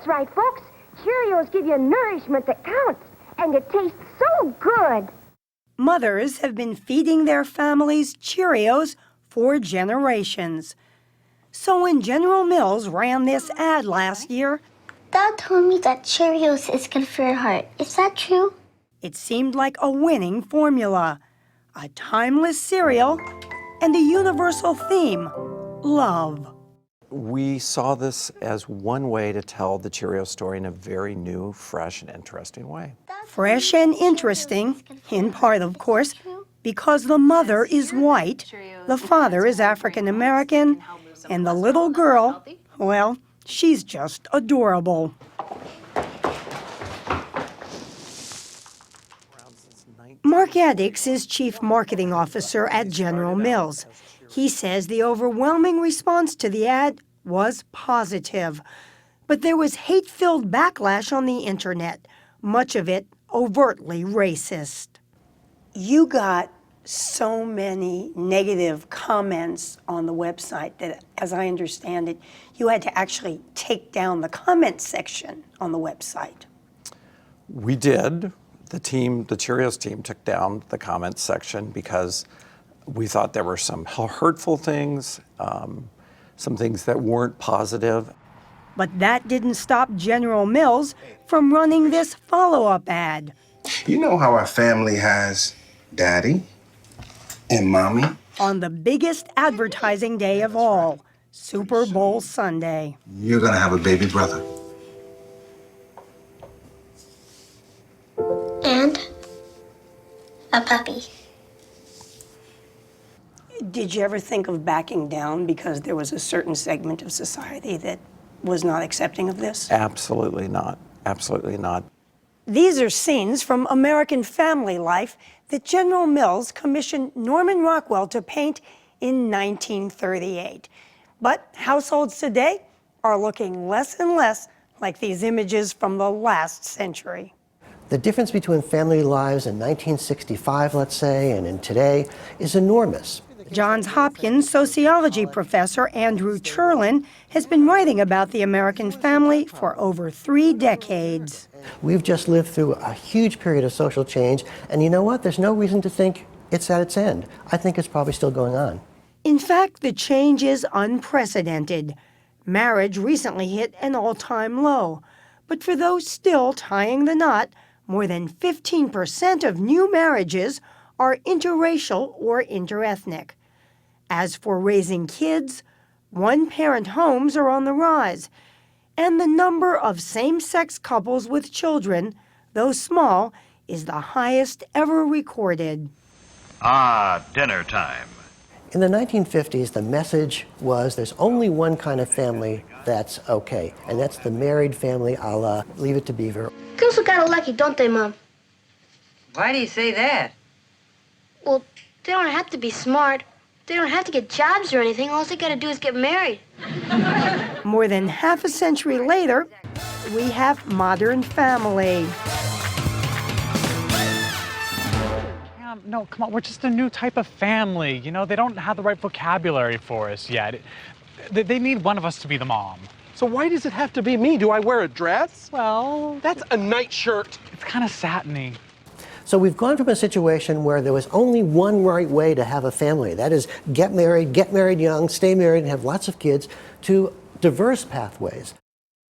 That's right, folks. Cheerios give you nourishment that counts, and it tastes so good. Mothers have been feeding their families Cheerios for generations. So when General Mills ran this ad last year, Dad told me that Cheerios is good for your heart. Is that true? it seemed like a winning formula. A timeless cereal and a universal theme, love. We saw this as one way to tell the Cheerios story in a very new, fresh, and interesting way. Fresh and interesting, in part, of course, because the mother is white, the father is African American, and the little girl, well, she's just adorable. Mark Addix is Chief Marketing Officer at General Mills. He says the overwhelming response to the ad was positive. But there was hate-filled backlash on the internet, much of it overtly racist. You got so many negative comments on the website that, as I understand it, you had to actually take down the comment section on the website. We did. The Cheerios team took down the comments section because we thought there were some hurtful things, some things that weren't positive. But that didn't stop General Mills from running this follow-up ad. You know how our family has Daddy and Mommy? On the biggest advertising day of all, Super Bowl Sunday. You're gonna have a baby brother. And a puppy. Did you ever think of backing down because there was a certain segment of society that was not accepting of this? Absolutely not. Absolutely not. These are scenes from American Family Life that General Mills commissioned Norman Rockwell to paint in 1938. But households today are looking less and less like these images from the last century. The difference between family lives in 1965, let's say, and in today is enormous. Johns Hopkins sociology professor Andrew Cherlin has been writing about the American family for over 3 decades. We've just lived through a huge period of social change, and you know what? There's no reason to think it's at its end. I think it's probably still going on. In fact, the change is unprecedented. Marriage recently hit an all-time low. But for those still tying the knot, more than 15% of new marriages are interracial or interethnic. As for raising kids, one-parent homes are on the rise, and the number of same-sex couples with children, though small, is the highest ever recorded. Ah, dinner time. In the 1950s, the message was there's only one kind of family that's okay, and that's the married family a la Leave It to Beaver. Girls are kind of lucky, don't they, Mom? Why do you say that? Well, they don't have to be smart. They don't have to get jobs or anything. All they gotta do is get married. More than half a century later, we have Modern Family. No, come on, we're just a new type of family. You know, they don't have the right vocabulary for us yet. They need one of us to be the mom. So why does it have to be me? Do I wear a dress? Well, that's a nightshirt. It's kind of satiny. So we've gone from a situation where there was only one right way to have a family. That is, get married young, stay married, and have lots of kids, to diverse pathways.